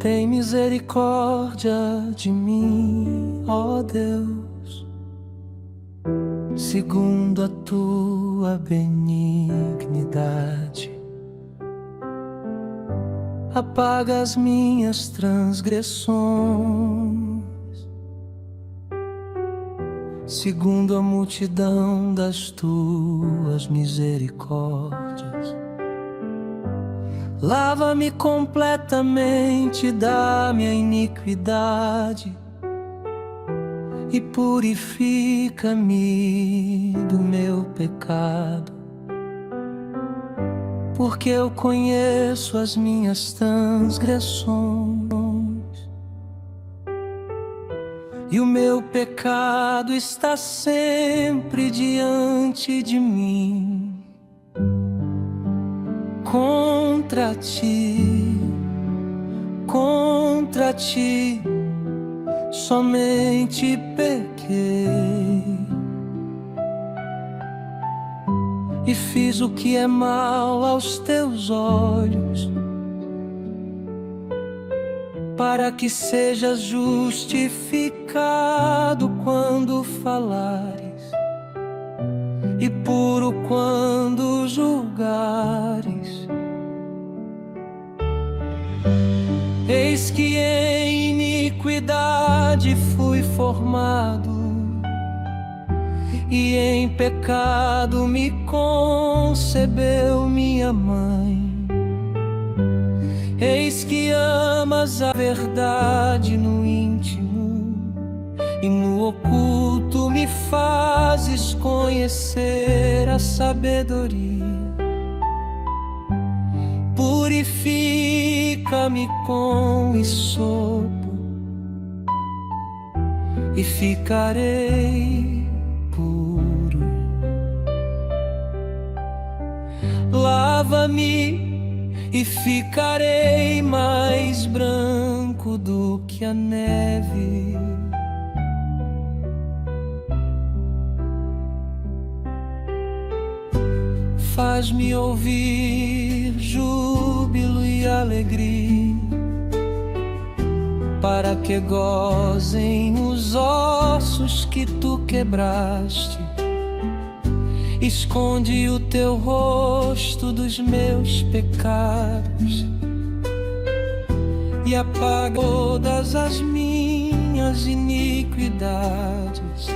Tem misericórdia de mim, ó Deus, segundo a tua benignidade. Apaga as minhas transgressões, segundo a multidão das tuas misericórdias. Lava-me completamente da minha iniquidade e purifica-me do meu pecado, porque eu conheço as minhas transgressões e o meu pecado está sempre diante de mim. Contra ti, somente pequei e fiz o que é mal aos teus olhos, para que sejas justificado quando falares e puro quando julgares. Eis que em iniquidade fui formado, e em pecado me concebeu minha mãe. Eis que amas a verdade no íntimo, e no oculto me fazes conhecer a sabedoria. Purifica-me com hisopo e ficarei puro. Lava-me e ficarei mais branco do que a neve. Faz-me ouvir júbilo e alegria, para que gozem os ossos que tu quebraste. Esconde o teu rosto dos meus pecados e apaga todas as minhas iniquidades.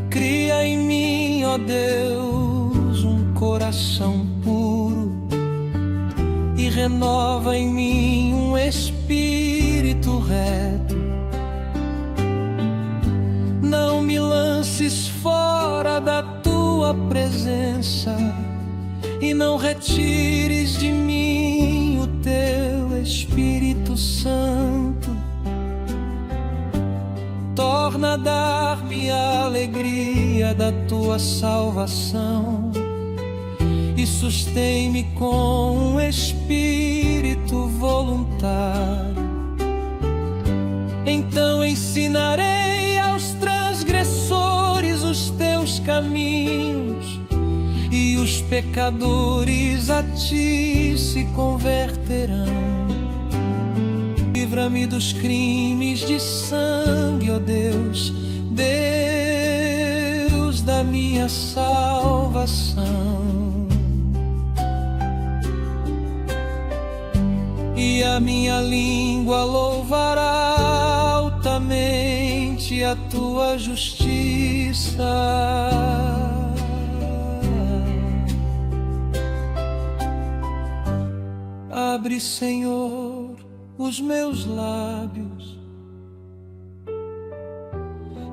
Cria em mim, ó Deus, um coração puro e renova em mim um espírito reto. Não me lances fora da tua presença e não retires de mim o teu Espírito Santo. Torna a dar-me a alegria da tua salvação e sustém-me com um espírito voluntário. Então ensinarei aos transgressores os teus caminhos, e os pecadores a ti se converterão. Livra-me dos crimes de sangue, ó Deus, Deus da minha salvação. E a minha língua louvará altamente a tua justiça. Abre, Senhor, os meus lábios,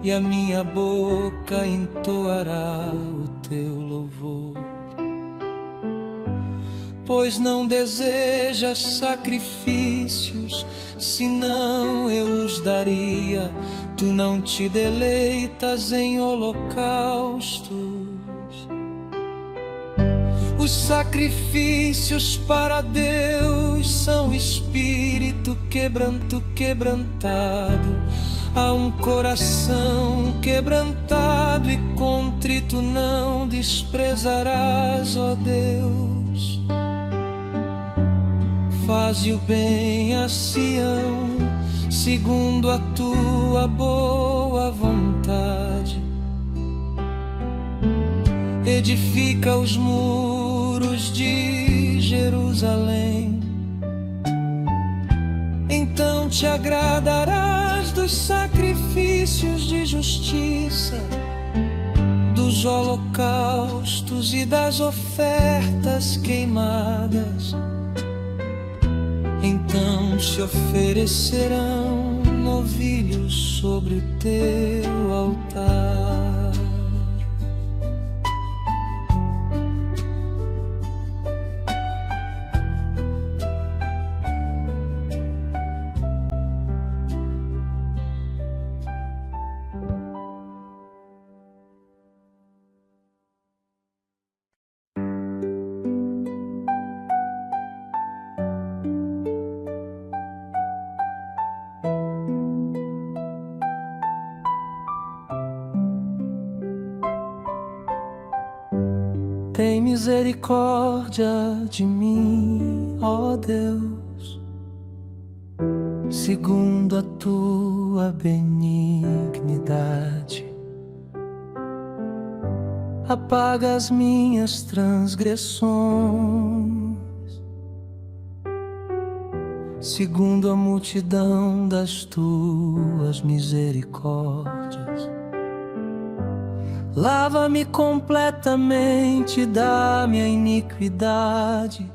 e a minha boca entoará o teu louvor. Pois não desejas sacrifícios, senão eu os daria. Tu não te deleitas em holocaustos. Os sacrifícios para Deus são espírito quebrantado. A um coração quebrantado e contrito não desprezarás, ó Deus. Faze o bem a Sião, segundo a tua boa vontade. Edifica os muros de Jerusalém. Então te agradarás dos sacrifícios de justiça, dos holocaustos e das ofertas queimadas. Então se oferecerão novilhos sobre o teu altar. Tem misericórdia de mim, ó Deus, segundo a tua benignidade. Apaga as minhas transgressões, segundo a multidão das tuas misericórdias. Lava-me completamente da minha iniquidade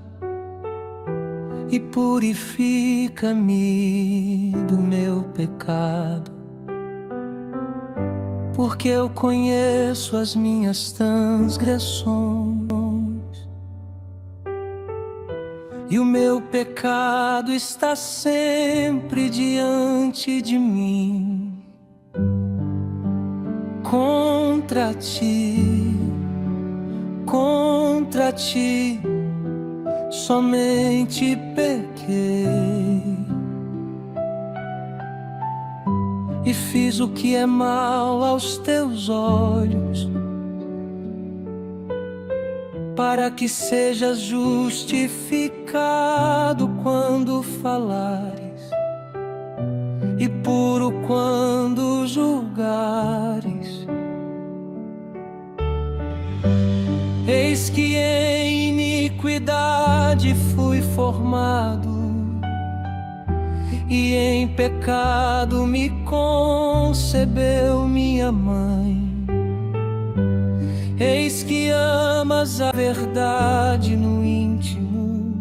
e purifica-me do meu pecado, porque eu conheço as minhas transgressões e o meu pecado está sempre diante de mim. Contra ti, somente pequei e fiz o que é mal aos teus olhos, para que sejas justificado quando falares e puro quando julgares. Eis que em iniquidade fui formado, e em pecado me concebeu minha mãe. Eis que amas a verdade no íntimo,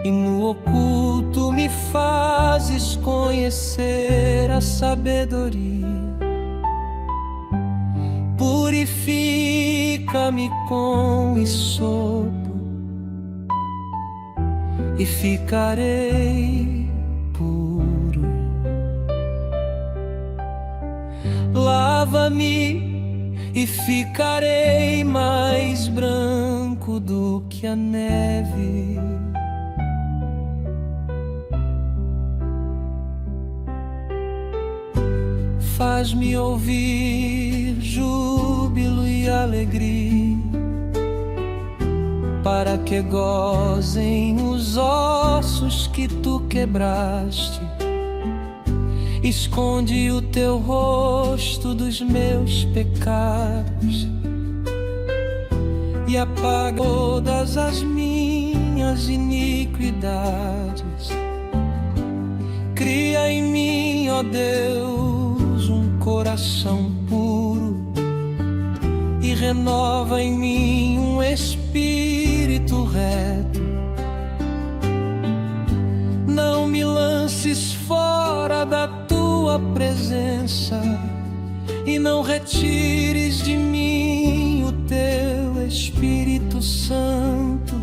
e no oculto me fazes conhecer a sabedoria. Purifica-me com hisopo e ficarei puro. Lava-me e ficarei mais branco do que a neve. Faz-me ouvir júbilo e alegria, para que gozem os ossos que tu quebraste. Esconde o teu rosto dos meus pecados e apaga todas as minhas iniquidades. Cria em mim, ó Deus, um coração puro e renova em mim um espírito reto. Não me lances fora da tua presença e não retires de mim o teu Espírito Santo.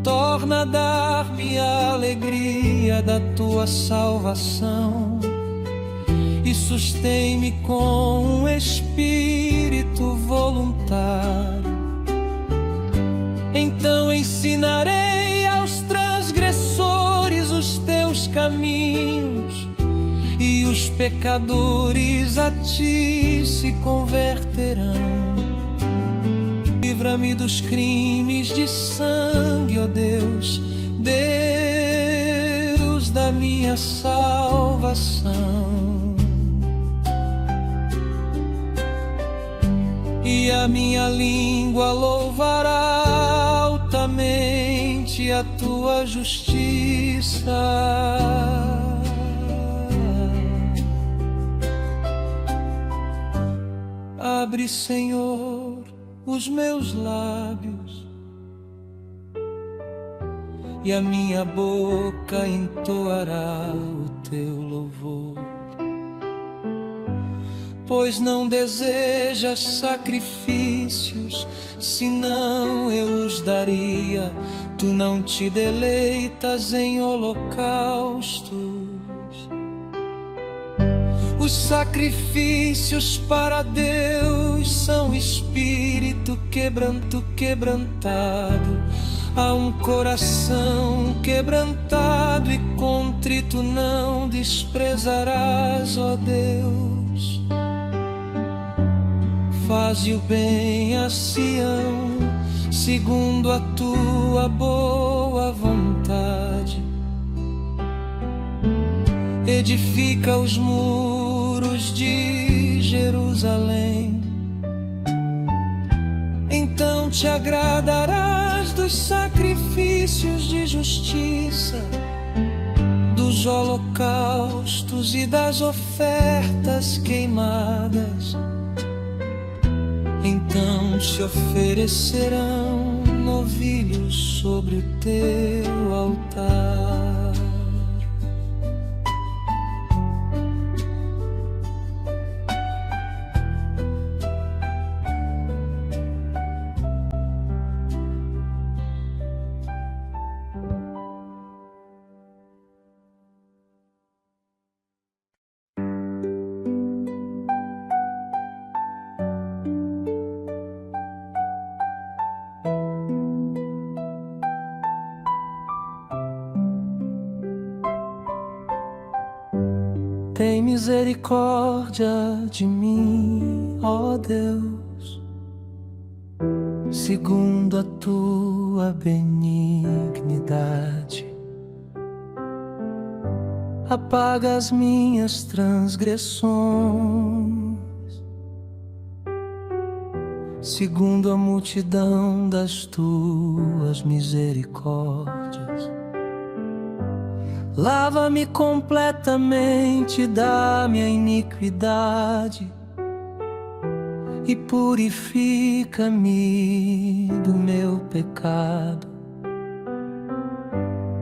Torna a dar-me a alegria da tua salvação e sustém-me com um espírito voluntário. Então ensinarei aos transgressores os teus caminhos, e os pecadores a ti se converterão. livra-me dos crimes de sangue, ó Deus, Deus da minha salvação. E a minha língua louvará altamente a tua justiça. Abre, Senhor, os meus lábios, e a minha boca entoará o teu louvor. Pois não desejas sacrifícios, senão eu os daria. Tu não te deleitas em holocaustos. Os sacrifícios para Deus são espírito quebrantado. Há um coração quebrantado e contrito não desprezarás, ó Deus. Faze o bem a Sião, segundo a tua boa vontade. Edifica os muros de Jerusalém. Então te agradarás dos sacrifícios de justiça, dos holocaustos e das ofertas queimadas. Então te oferecerão novilhos sobre o teu altar. Tem misericórdia de mim, ó Deus, segundo a tua benignidade. Apaga as minhas transgressões, segundo a multidão das tuas misericórdias. Lava-me completamente da minha iniquidade e purifica-me do meu pecado,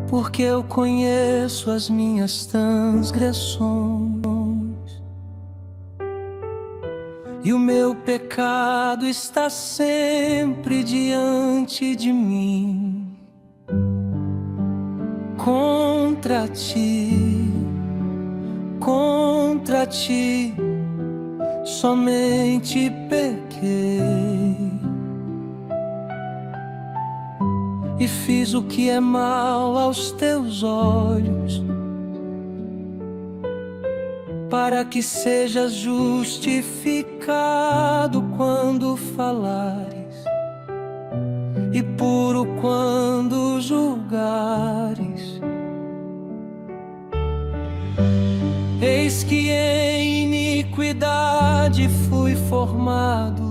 porque eu conheço as minhas transgressões e o meu pecado está sempre diante de mim. Contra ti, somente pequei e fiz o que é mal aos teus olhos, para que sejas justificado quando falares e puro quando julgares. Eis que em iniquidade fui formado,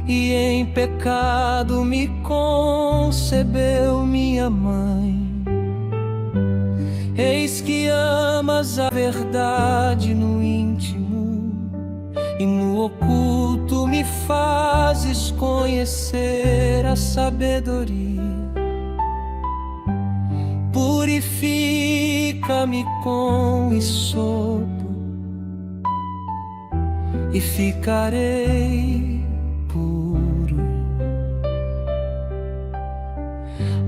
e em pecado me concebeu minha mãe. Eis que amas a verdade no íntimo, e no oculto me fazes conhecer a sabedoria. Purifica-me com hisopo e ficarei puro.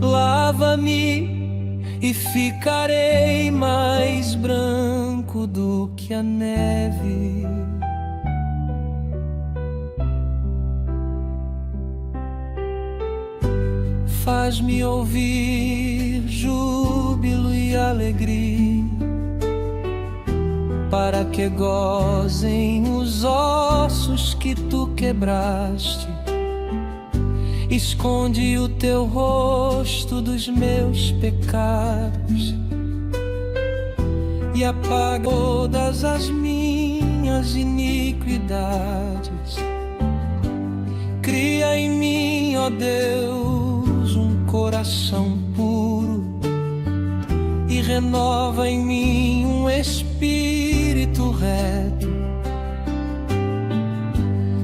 Lava-me e ficarei mais branco do que a neve. Faz-me ouvir júbilo e alegria, para que gozem os ossos que tu quebraste, esconde o teu rosto dos meus pecados e apaga todas as minhas iniquidades. Cria em mim, ó Deus, um coração puro e renova em mim um espírito reto.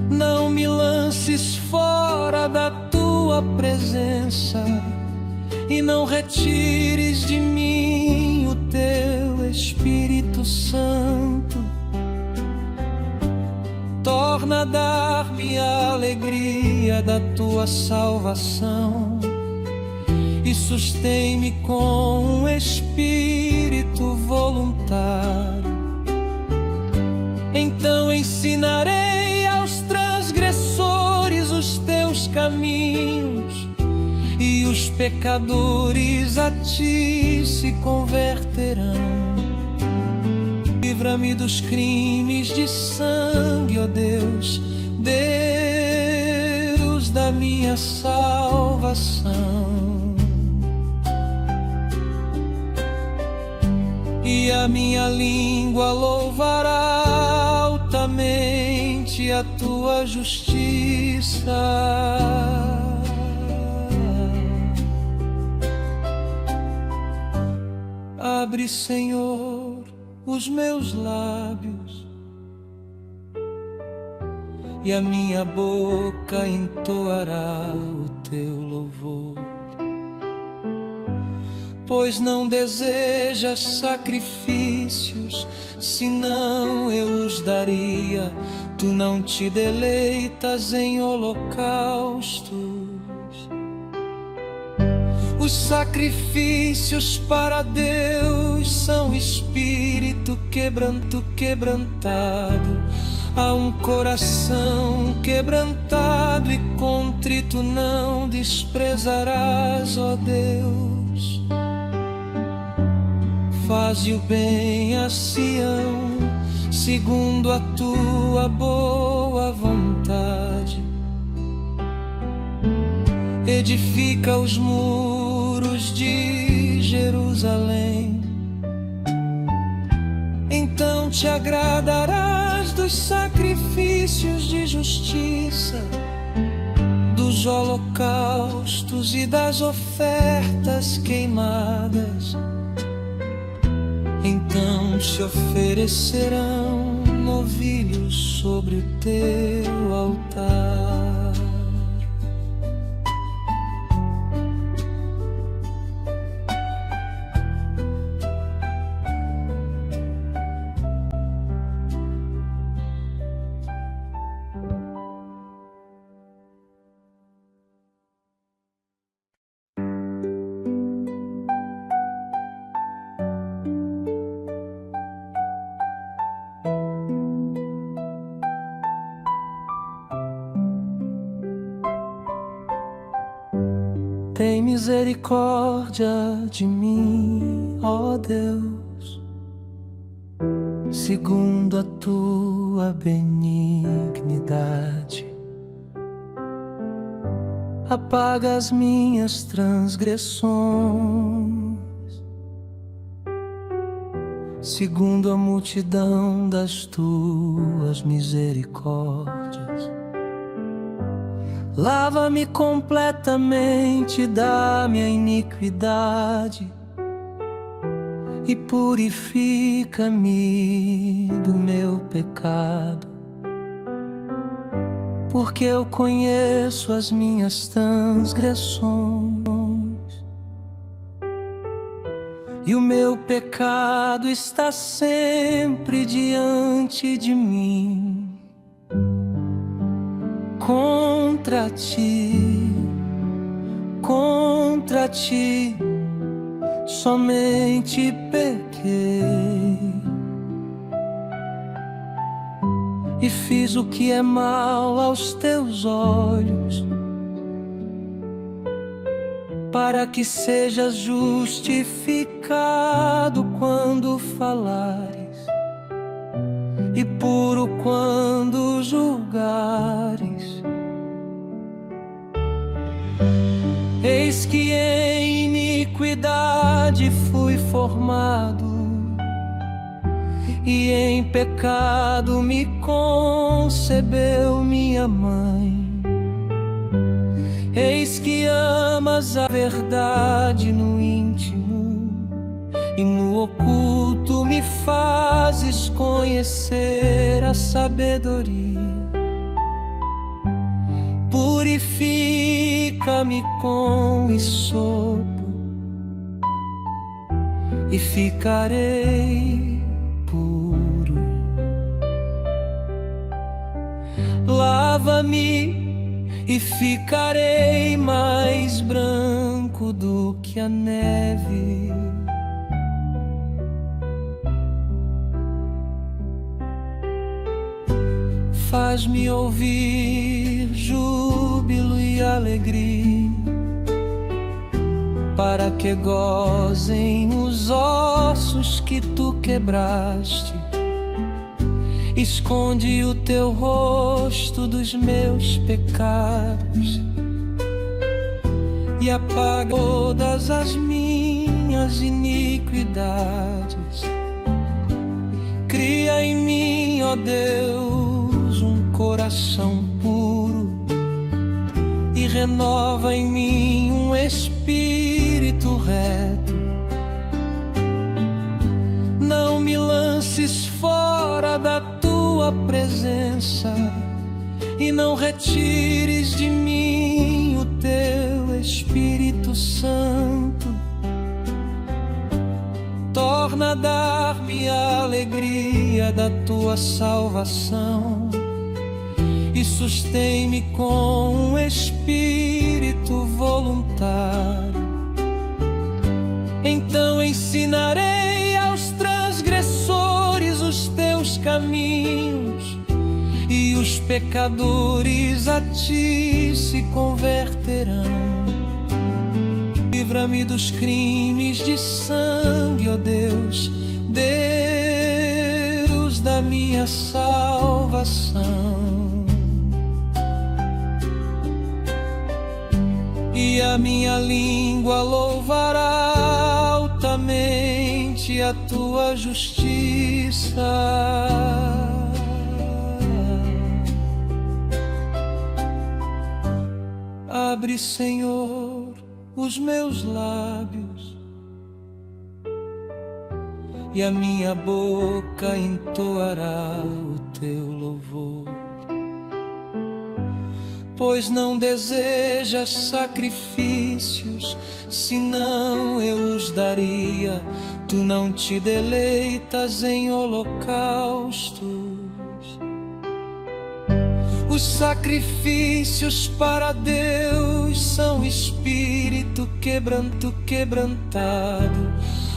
Não me lances fora da tua presença e não retires de mim o teu Espírito Santo. Torna a dar-me a alegria da tua salvação e sustém-me com um espírito voluntário. Então ensinarei aos transgressores os teus caminhos, e os pecadores a ti se converterão. Livra-me dos crimes de sangue, ó Deus, Deus da minha salvação. E a minha língua louvará altamente a tua justiça. Abre, Senhor, os meus lábios, e a minha boca entoará o teu louvor. Pois não desejas sacrifícios, senão eu os daria. Tu não te deleitas em holocaustos. Os sacrifícios para Deus são espírito quebrantado. Há um coração quebrantado e contrito não desprezarás, ó Deus. Faze o bem a Sião, segundo a tua boa vontade. Edifica os muros de Jerusalém. Então te agradarás dos sacrifícios de justiça, dos holocaustos e das ofertas queimadas. Então se oferecerão novilhos sobre o teu altar. Tem misericórdia de mim, ó Deus, segundo a tua benignidade. Apaga as minhas transgressões, segundo a multidão das tuas misericórdias. Lava-me completamente da minha iniquidade e purifica-me do meu pecado, porque eu conheço as minhas transgressões e o meu pecado está sempre diante de mim. Contra ti, somente pequei e fiz o que é mal aos teus olhos, para que sejas justificado quando falares e puro quando julgares. iniquidade fui formado, e em pecado me concebeu minha mãe. Eis que amas a verdade no íntimo, e no oculto me fazes conhecer a sabedoria. Purifica-me com esopo, e ficarei puro. Lava-me e ficarei mais branco do que a neve. Faz-me ouvir júbilo e alegria, para que gozem os ossos que tu quebraste. Esconde o teu rosto dos meus pecados e apaga todas as minhas iniquidades. Cria em mim, ó Deus, um coração puro, e renova em mim um espírito reto. Não me lances fora da tua presença, e não retires de mim o teu Espírito Santo. Torna a dar-me a alegria da tua salvação, e sustém-me com um espírito voluntário. Então ensinarei aos transgressores os teus caminhos, e os pecadores a ti se converterão. Livra-me dos crimes de sangue, ó Deus, Deus da minha salvação. E a minha língua louvará altamente a tua justiça. Abre, Senhor, os meus lábios, e a minha boca entoará o teu louvor. Pois não desejas sacrifícios, senão eu os daria. Tu não te deleitas em holocaustos. Os sacrifícios para Deus são espírito quebrantado.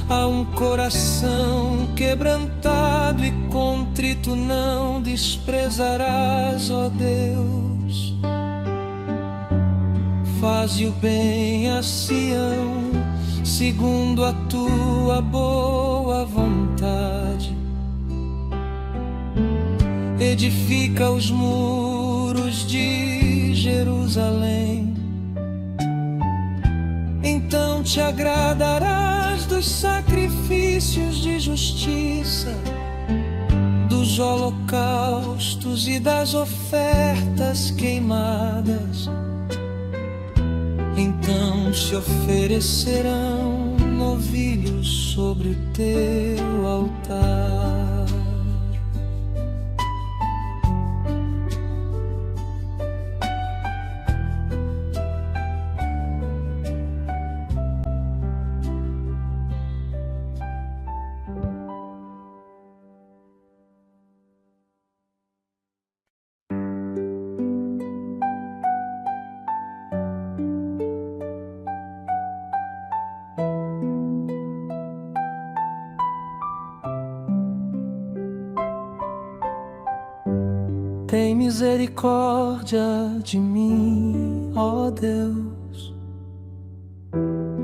Há um coração quebrantado e contrito não desprezarás, ó Deus. Faze o bem a Sião, segundo a tua boa vontade. Edifica os muros de Jerusalém. Então te agradarás dos sacrifícios de justiça, dos holocaustos e das ofertas queimadas. Então se oferecerão novilhos sobre o teu altar. Tem misericórdia de mim, ó Deus,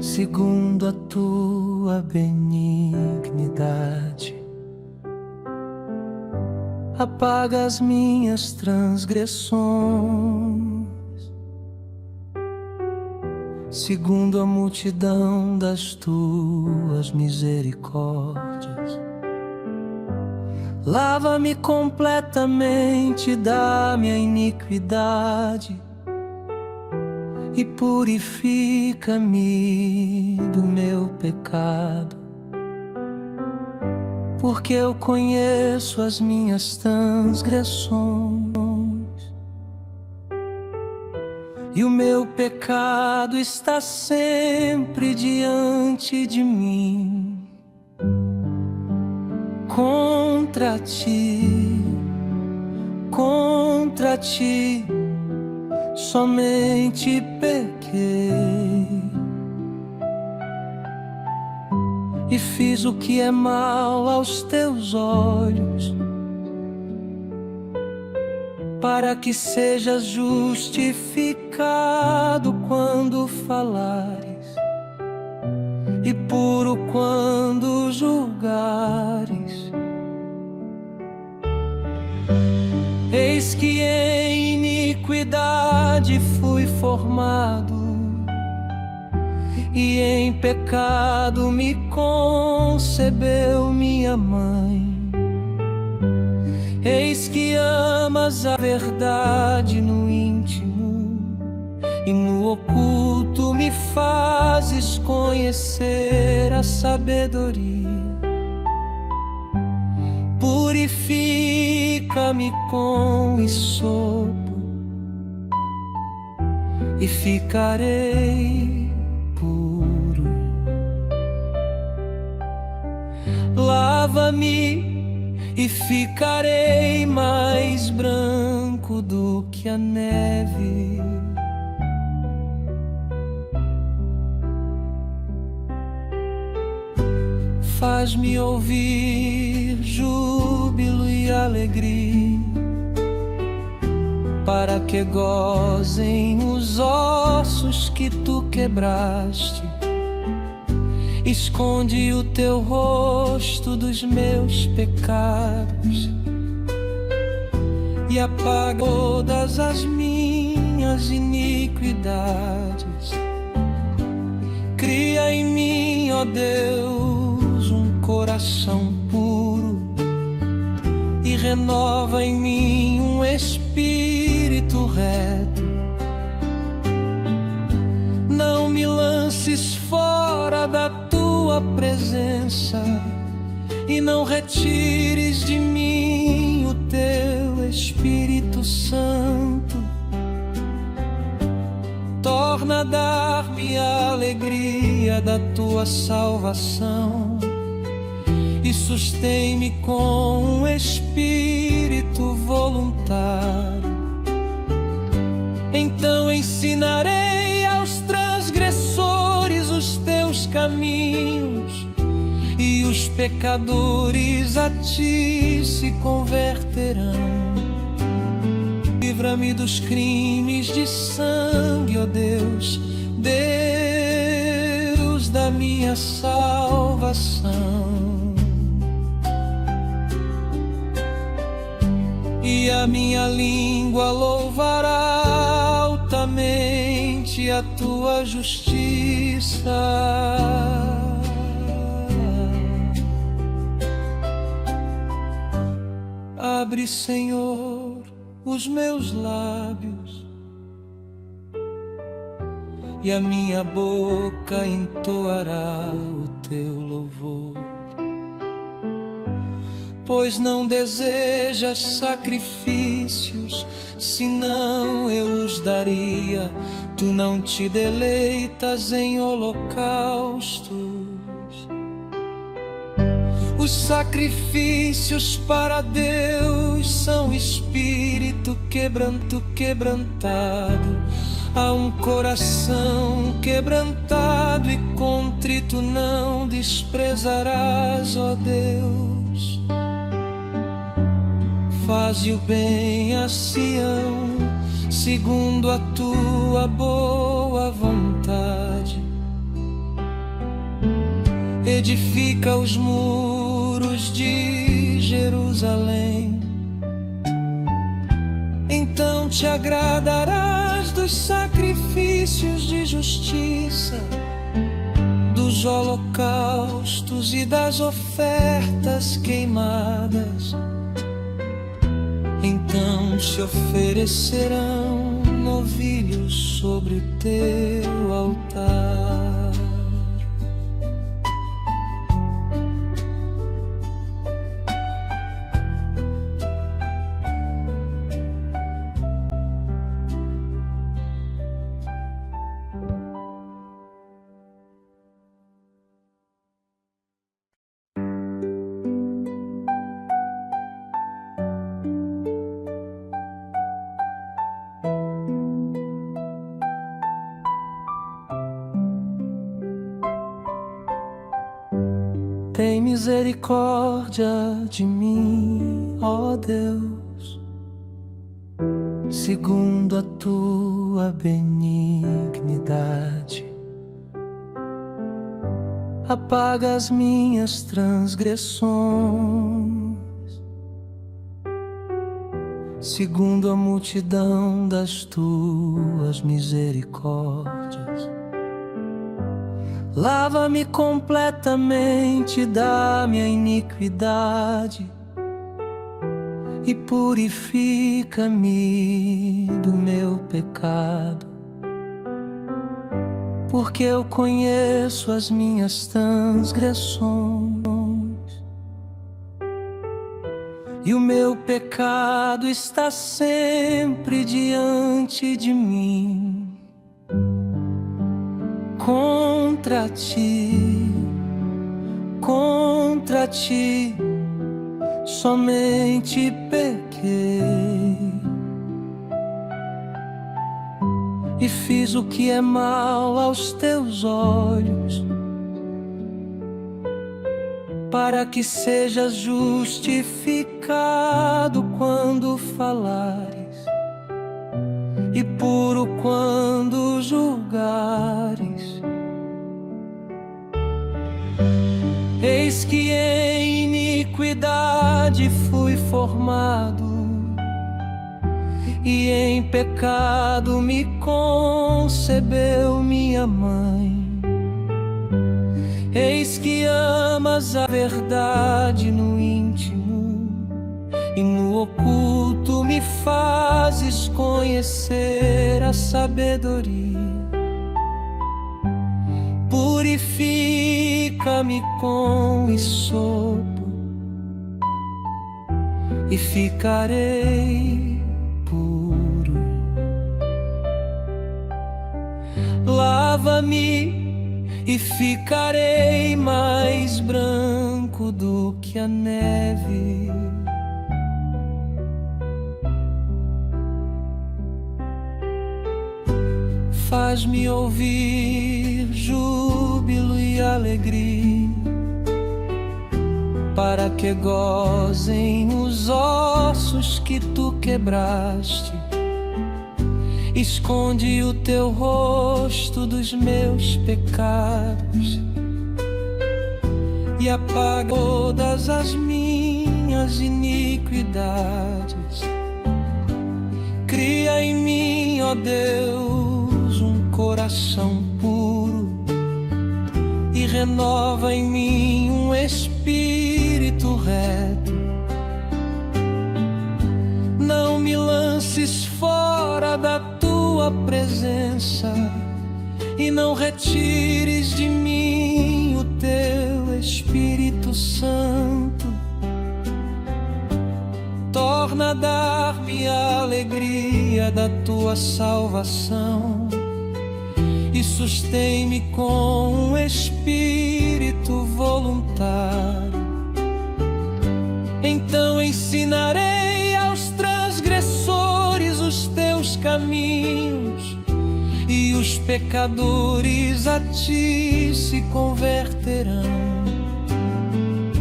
segundo a tua benignidade. Apaga as minhas transgressões, segundo a multidão das tuas misericórdias. Lava-me completamente da minha iniquidade e purifica-me do meu pecado, porque eu conheço as minhas transgressões e o meu pecado está sempre diante de mim. Contra ti, somente pequei e fiz o que é mal aos teus olhos, para que sejas justificado quando falares e puro quando julgares. Eis que em iniquidade fui formado, e em pecado me concebeu minha mãe. Eis que amas a verdade no íntimo, e no oculto me fazes conhecer a sabedoria. Purifica-me com hisopo e ficarei puro. Lava-me e ficarei mais branco do que a neve. Faz-me ouvir júbilo e alegria, para que gozem os ossos que tu quebraste. Esconde o teu rosto dos meus pecados e apaga todas as minhas iniquidades. Cria em mim, ó Deus, um coração puro e renova em mim um espírito reto. Não me lances fora da tua presença e não retires de mim o teu Espírito Santo. Torna a dar-me a alegria da tua salvação e sustém-me com um espírito voluntário. Então ensinarei aos transgressores os teus caminhos, e os pecadores a ti se converterão. Livra-me dos crimes de sangue, ó Deus, Deus da minha salvação. E a minha língua louvará altamente a tua justiça. Abre, Senhor, os meus lábios, e a minha boca entoará o teu louvor. Pois não desejas sacrifícios, senão eu os daria. Tu não te deleitas em holocaustos. Os sacrifícios para Deus são espírito quebrantado. A um coração quebrantado e contrito não desprezarás, ó Deus. Faze o bem a Sião, segundo a tua boa vontade. Edifica os muros de Jerusalém. Então te agradarás do dos sacrifícios de justiça, dos holocaustos e das ofertas queimadas. Então se oferecerão novilhos sobre o teu altar. Tem misericórdia de mim, ó Deus, segundo a tua benignidade. Apaga as minhas transgressões, segundo a multidão das tuas misericórdias. Lava-me completamente da minha iniquidade e purifica-me do meu pecado, porque eu conheço as minhas transgressões e o meu pecado está sempre diante de mim. Contra ti, somente pequei e fiz o que é mal aos teus olhos, para que sejas justificado quando falares e puro quando julgares. Eis que em iniquidade fui formado, e em pecado me concebeu minha mãe. Eis que amas a verdade no íntimo, e no oculto me fazes conhecer a sabedoria. Purifica-me com hisopo e ficarei puro. Lava-me e ficarei mais branco do que a neve. Faz-me ouvir júbilo e alegria, para que gozem os ossos que tu quebraste. Esconde o teu rosto dos meus pecados e apaga todas as minhas iniquidades. Cria em mim, ó Deus, um coração puro e renova em mim um espírito reto. Não me lances fora da tua presença e não retires de mim o teu Espírito Santo. Torna a dar-me a alegria da tua salvação e sustém-me com um espírito voluntário. Então ensinarei aos transgressores os teus caminhos, e os pecadores a ti se converterão.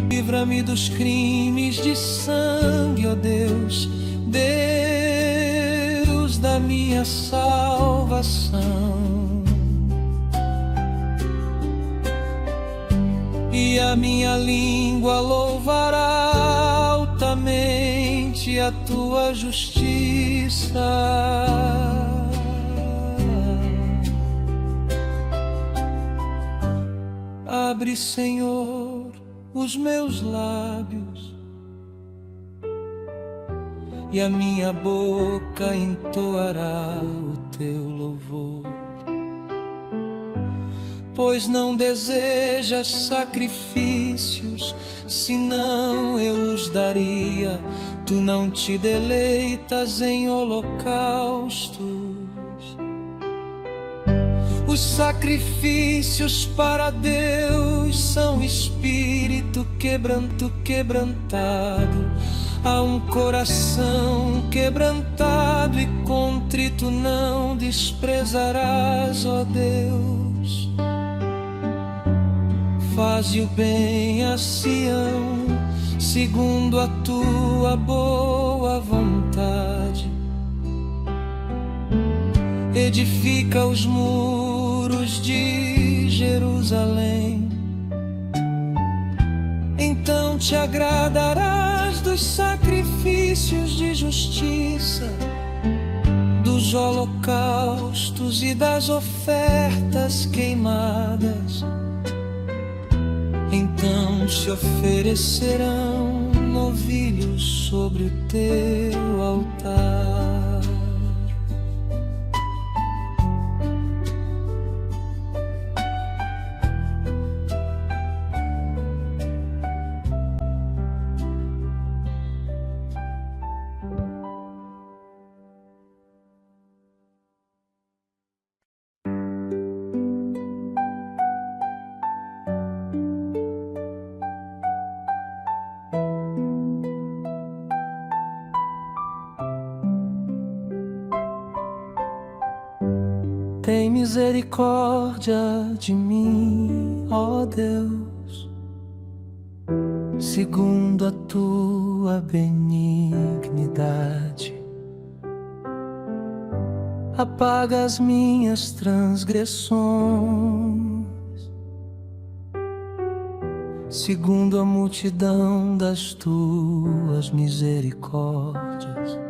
Livra-me dos crimes de sangue, ó Deus, Deus da minha salvação. E a minha língua louvará altamente a tua justiça. Abre, Senhor, os meus lábios, e a minha boca entoará o teu louvor. Pois não desejas sacrifícios, senão eu os daria. Tu não te deleitas em holocaustos. Os sacrifícios para Deus são espírito quebrantado. Há um coração quebrantado e contrito não desprezarás, ó Deus. Faze o bem a Sião, segundo a tua boa vontade. Edifica os muros de Jerusalém. Então te agradarás dos sacrifícios de justiça, dos holocaustos e das ofertas queimadas. Então se oferecerão novilhos sobre o teu altar. Tem misericórdia de mim, ó Deus, segundo a tua benignidade. Apaga as minhas transgressões, segundo a multidão das tuas misericórdias.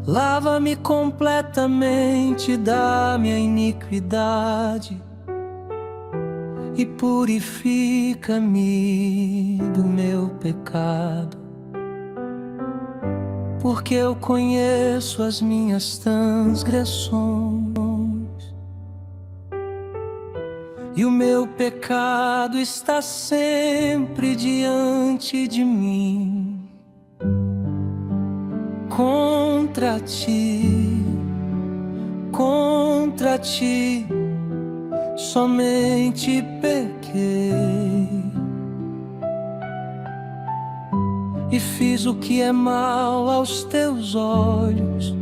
Lava-me completamente da minha iniquidade e purifica-me do meu pecado, porque eu conheço as minhas transgressões e o meu pecado está sempre diante de mim. Contra ti, somente pequei e fiz o que é mal aos teus olhos,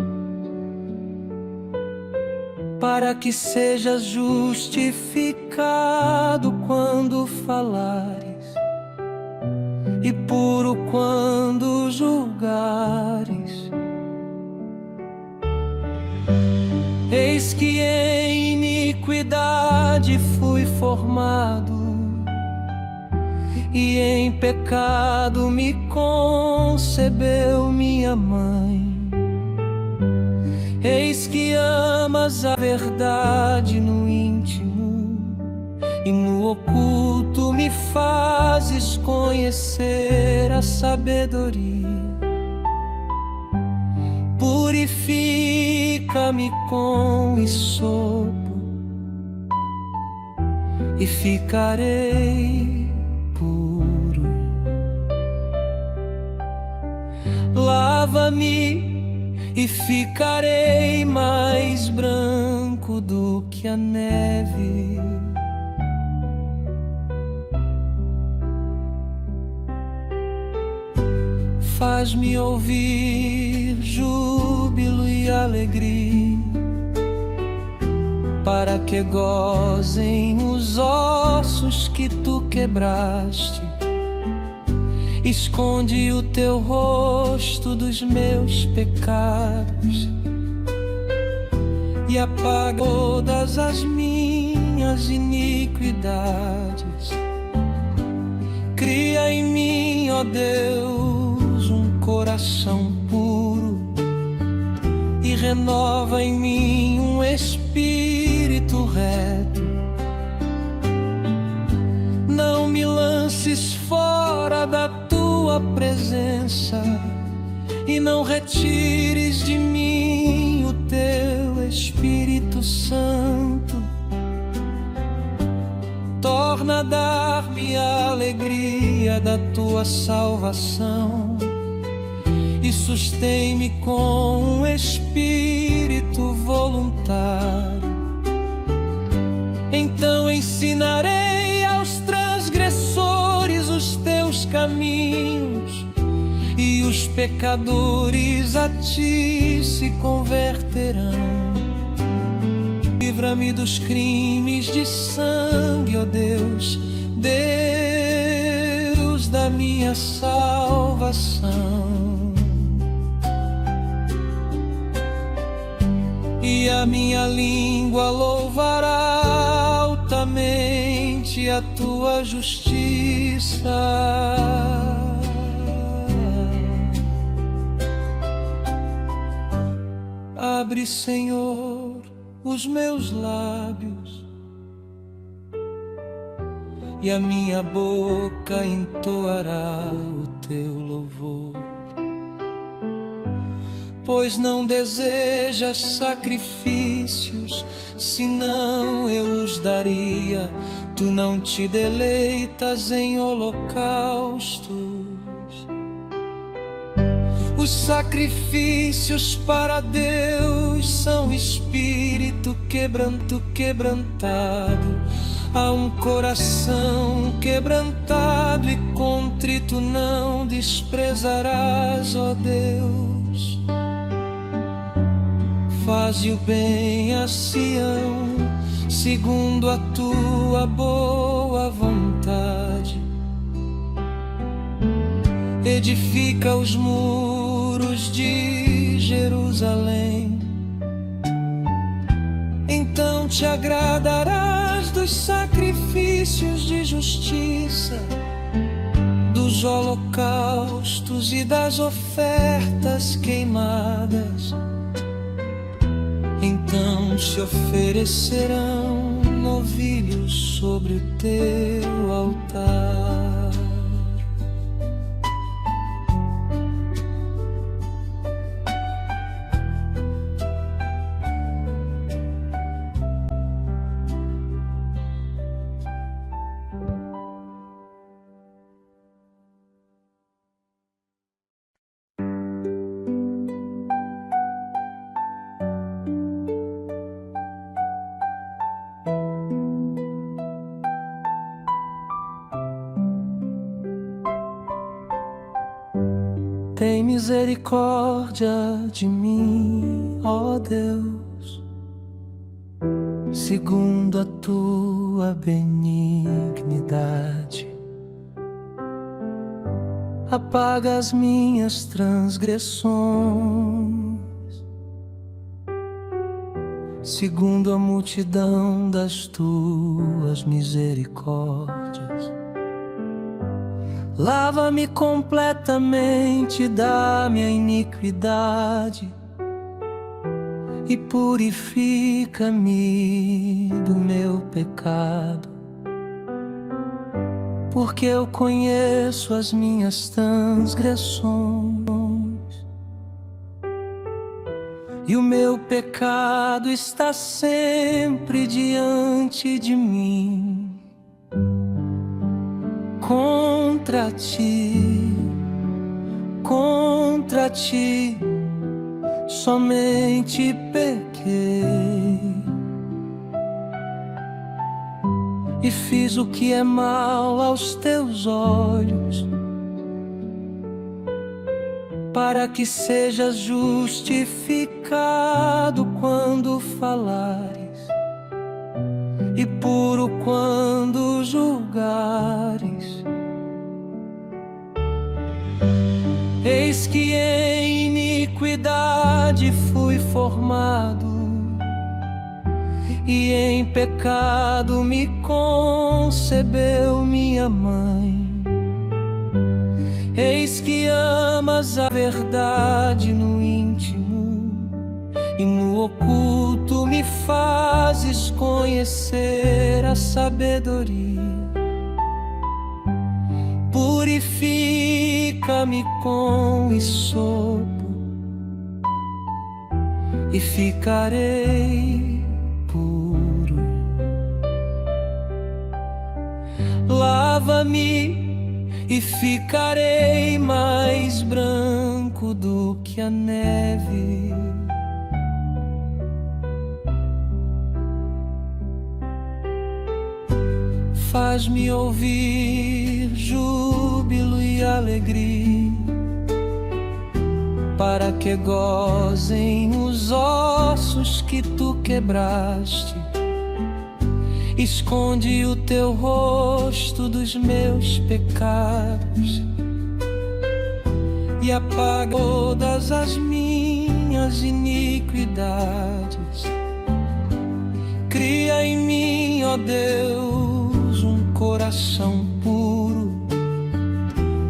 para que sejas justificado quando falares e puro quando julgares. Eis que em iniquidade fui formado, e em pecado me concebeu minha mãe. Eis que amas a verdade no íntimo, e no oculto me fazes conhecer a sabedoria. Purifica-me com hisopo e ficarei puro. Lava-me e ficarei mais branco do que a neve. Faz-me ouvir júbilo e alegria, para que gozem os ossos que tu quebraste. Esconde o teu rosto dos meus pecados e apaga todas as minhas iniquidades. Cria em mim, ó Deus, um coração puro e renova em mim um espírito reto. vezes fora da tua presença, e não retires de mim o teu Espírito Santo. Torna a dar-me a alegria da tua salvação e sustém-me com um espírito voluntário. Então ensinarei aos transgressores os teus caminhos, e os pecadores a ti se converterão. Livra-me dos crimes de sangue, ó Deus, Deus da minha salvação. E a minha língua louvará altamente a tua justiça. Abre, Senhor, os meus lábios, e a minha boca entoará o teu louvor. Pois não desejas sacrifícios, senão eu os daria. Tu não te deleitas em holocaustos. Os sacrifícios para Deus são espírito quebrantado. Há um coração quebrantado e contrito não desprezarás, ó Deus. Faze o bem a Sião, segundo a tua boa vontade. Edifica os muros de Jerusalém. Então te agradarás dos sacrifícios de justiça, dos holocaustos e das ofertas queimadas. Então se oferecerão novilhos sobre o teu altar. Tem misericórdia de mim, ó Deus, segundo a tua benignidade. Apaga as minhas transgressões, segundo a multidão das tuas misericórdias. Lava-me completamente da minha iniquidade e purifica-me do meu pecado, porque eu conheço as minhas transgressões e o meu pecado está sempre diante de mim. Contra ti, somente pequei e fiz o que é mal aos teus olhos, para que sejas justificado quando falares e puro quando julgares. Eis que em iniquidade fui formado, e em pecado me concebeu minha mãe. Eis que amas a verdade no íntimo, e no oculto me fazes conhecer a sabedoria. purifica-me com esopo e ficarei puro. Lava-me e ficarei mais branco do que a neve. Faz-me ouvir júbilo e alegria, para que gozem os ossos que tu quebraste. Esconde o teu rosto dos meus pecados e apaga todas as minhas iniquidades. Cria em mim, ó Deus, um coração puro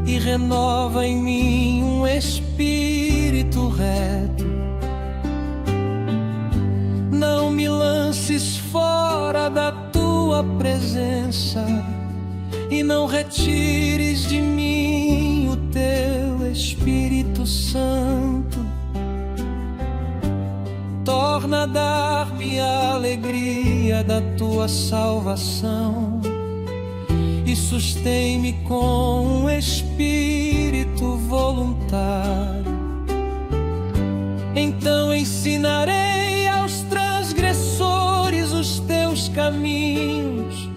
e renova em mim um espírito reto. Não me lances fora da tua presença e não retires de mim o teu Espírito Santo. Torna a dar-me a alegria da tua salvação e sustém-me com um espírito voluntário. Então ensinarei aos transgressores os teus caminhos,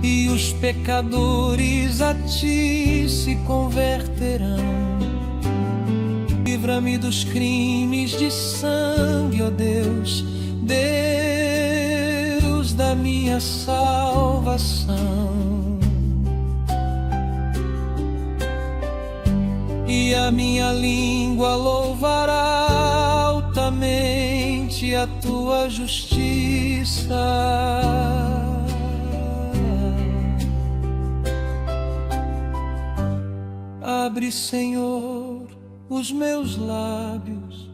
e os pecadores a ti se converterão. Livra-me dos crimes de sangue, ó Deus, Deus da minha salvação. E a minha língua louvará altamente a tua justiça. Abre, Senhor, os meus lábios,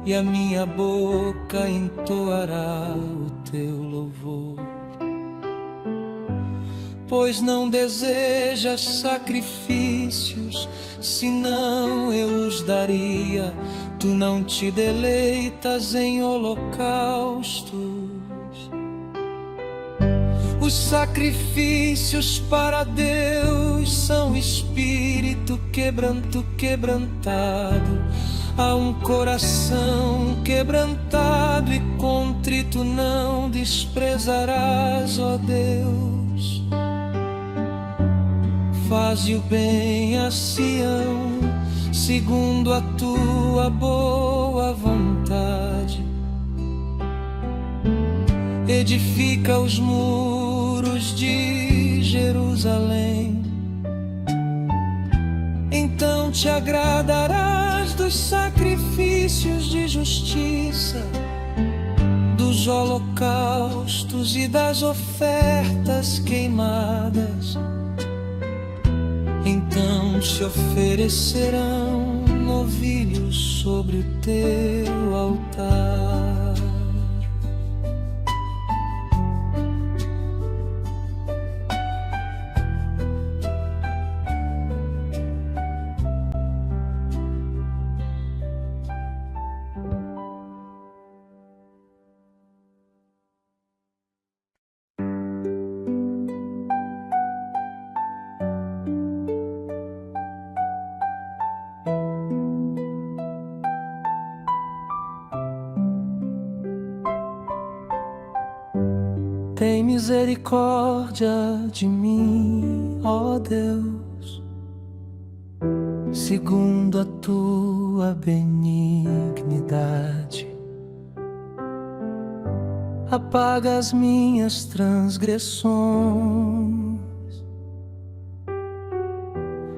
e a minha boca entoará o teu louvor. Pois não desejas sacrifícios, senão eu os daria. Tu não te deleitas em holocaustos. Os sacrifícios para Deus são espírito quebrantado. A um coração quebrantado e contrito não desprezarás, ó Deus. Faze o bem a Sião, segundo a tua boa vontade. Edifica os muros de Jerusalém. Então te agradarás dos sacrifícios de justiça, dos holocaustos e das ofertas queimadas. Então se oferecerão novilhos sobre o teu altar. Tem misericórdia de mim, ó Deus, segundo a tua benignidade. Apaga as minhas transgressões,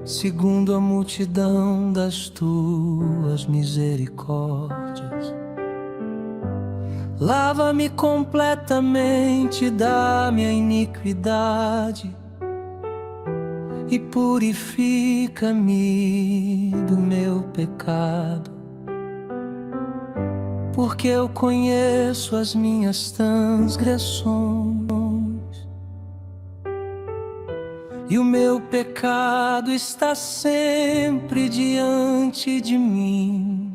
segundo a multidão das tuas misericórdias. Lava-me completamente da minha iniquidade e purifica-me do meu pecado, porque eu conheço as minhas transgressões e o meu pecado está sempre diante de mim.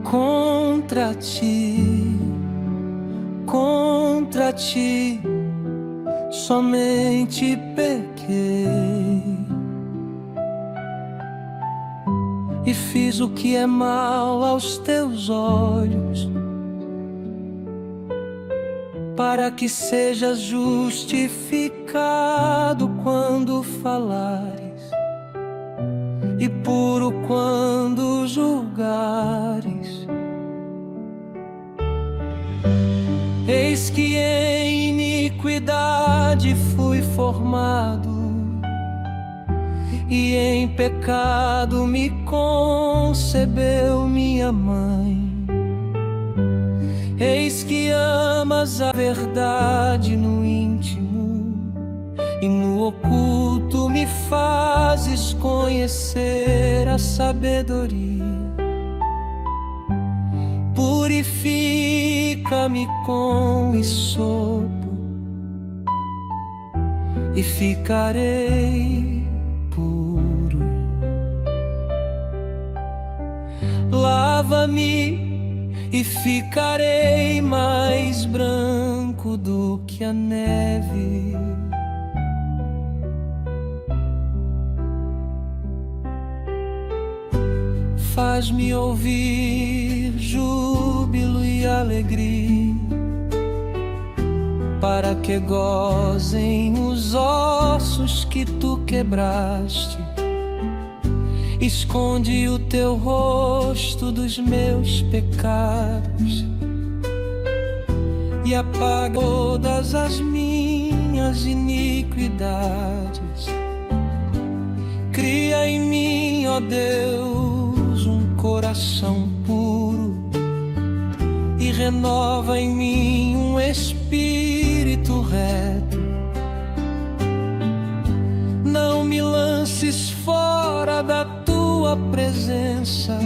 Contra ti, somente pequei e fiz o que é mal aos teus olhos, para que sejas justificado quando falares e puro quando julgares. Eis que em iniquidade fui formado, e em pecado me concebeu minha mãe. Eis que amas a verdade no íntimo, e no oculto me fazes conhecer a sabedoria. Purifica-me com hisopo, e ficarei puro. Lava-me e ficarei mais branco do que a neve. Faz-me ouvir júbilo e alegria, para que gozem os ossos que tu quebraste. Esconde o teu rosto dos meus pecados e apaga todas as minhas iniquidades. Cria em mim, ó Deus, um coração puro e renova em mim um espírito reto. Não me lances fora da tua presença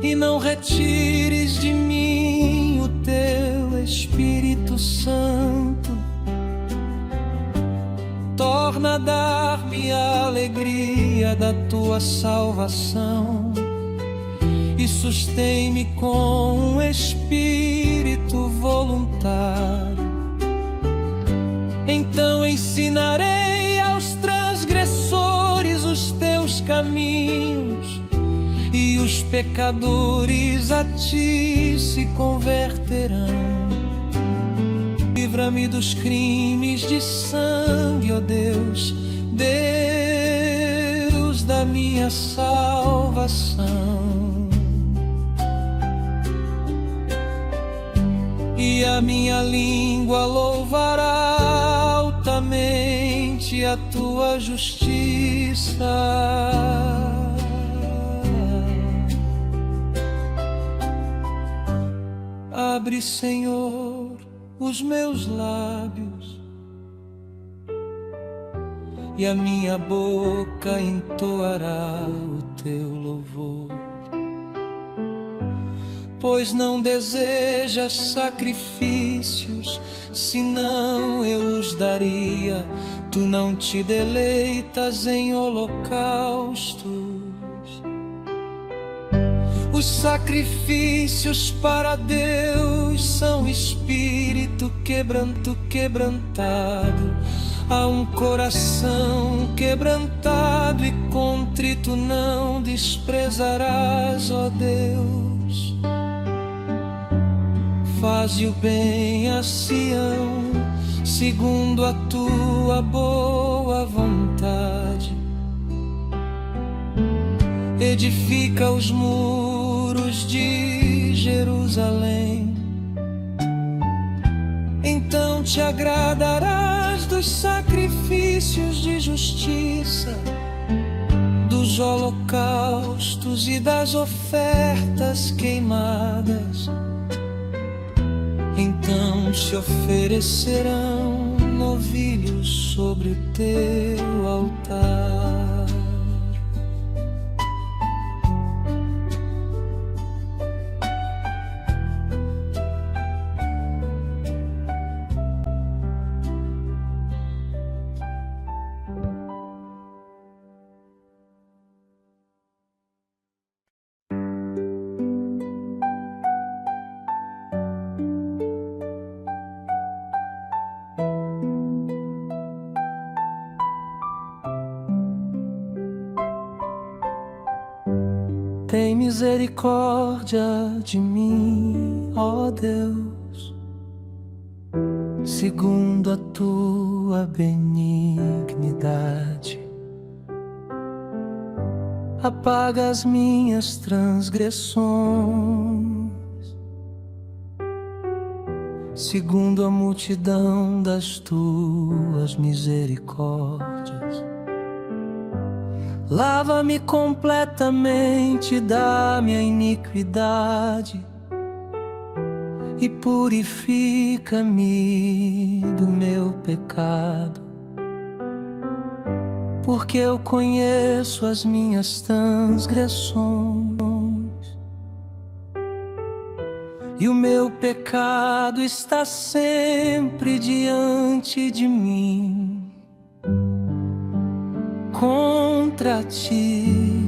e não retires de mim o teu Espírito Santo. Torna a dar-me a alegria da tua salvação e sustém-me com um espírito voluntário. Então ensinarei aos transgressores os teus caminhos, e os pecadores a ti se converterão. Livra-me dos crimes de sangue, ó Deus, Deus da minha salvação. E a minha língua louvará altamente a tua justiça. Abre, Senhor, os meus lábios, e a minha boca entoará o teu louvor. Pois não desejas sacrifícios, senão eu os daria. Tu não te deleitas em holocaustos. Os sacrifícios para Deus são espírito quebrantado. A um coração quebrantado e contrito não desprezarás, ó Deus. Faze o bem a Sião, segundo a tua boa vontade. Edifica os muros de Jerusalém. Então te agradarás dos sacrifícios de justiça, dos holocaustos e das ofertas queimadas. Então se oferecerão novilhos sobre o teu altar. tem misericórdia de mim, ó Deus, segundo a tua benignidade. Apaga as minhas transgressões, segundo a multidão das tuas misericórdias. Lava-me completamente da minha iniquidade e purifica-me do meu pecado, porque eu conheço as minhas transgressões e o meu pecado está sempre diante de mim. Contra ti,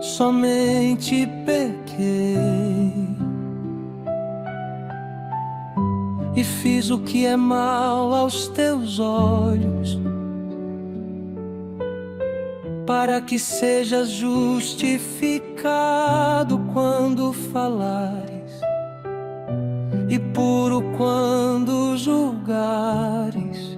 somente pequei e fiz o que é mal aos teus olhos, para que sejas justificado quando falares e puro quando julgares.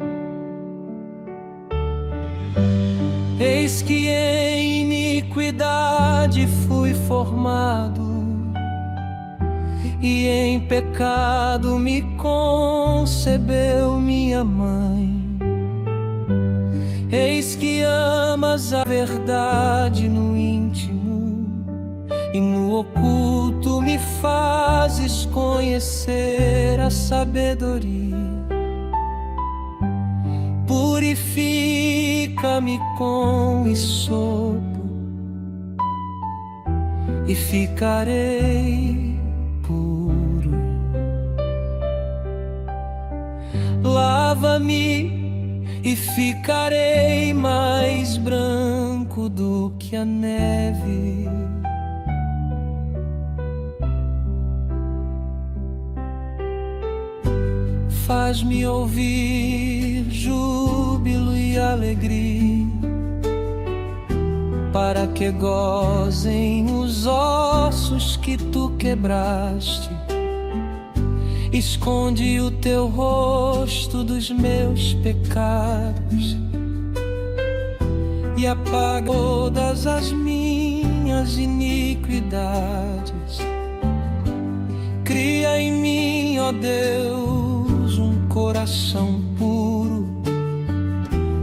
Eis que em iniquidade fui formado, e em pecado me concebeu minha mãe. Eis que amas a verdade no íntimo, e no oculto me fazes conhecer a sabedoria. Purifica-me com hisopo e ficarei puro. Lava-me e ficarei mais branco do que a neve. Faz-me ouvir júbilo e alegria, para que gozem os ossos que tu quebraste. Esconde o teu rosto dos meus pecados e apaga todas as minhas iniquidades. Cria em mim, ó Deus, um coração puro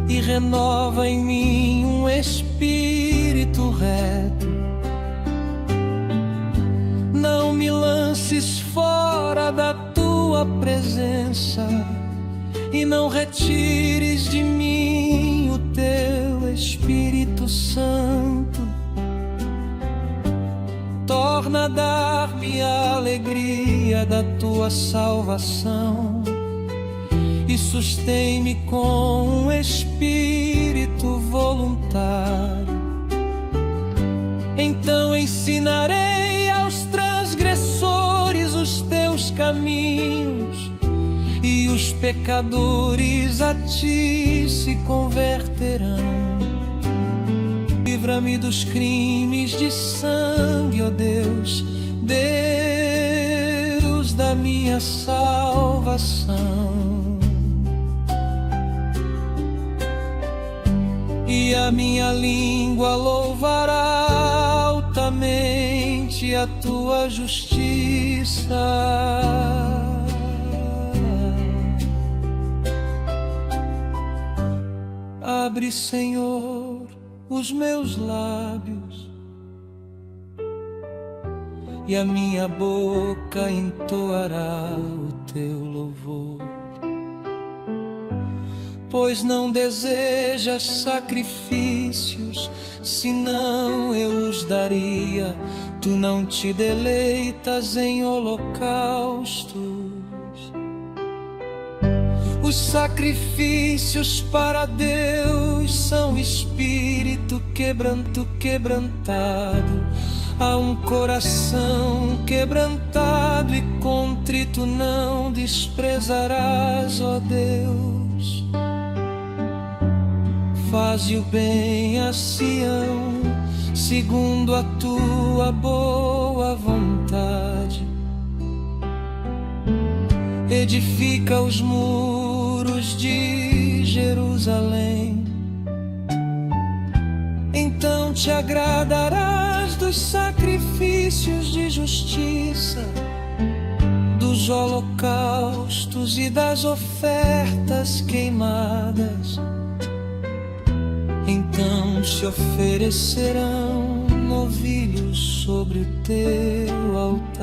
e renova em mim um espírito reto. Não me lances fora da tua presença e não retires de mim o teu Espírito Santo. Torna a dar-me a alegria da tua salvação e sustém-me com um espírito voluntário. Então ensinarei aos transgressores os teus caminhos, e os pecadores a ti se converterão. Livra-me dos crimes de sangue, ó Deus, Deus da minha salvação. E a minha língua louvará altamente a tua justiça. Abre, Senhor, os meus lábios, e a minha boca entoará o teu louvor. Pois não desejas sacrifícios, senão eu os daria. Tu não te deleitas em holocaustos. Os sacrifícios para Deus são espírito quebrantado. A um coração quebrantado e contrito não desprezarás, ó Deus. faze o bem a Sião, segundo a tua boa vontade. Edifica os muros de Jerusalém. Então te agradarás dos sacrifícios de justiça, dos holocaustos e das ofertas queimadas. Então se oferecerão novilhos sobre o teu altar.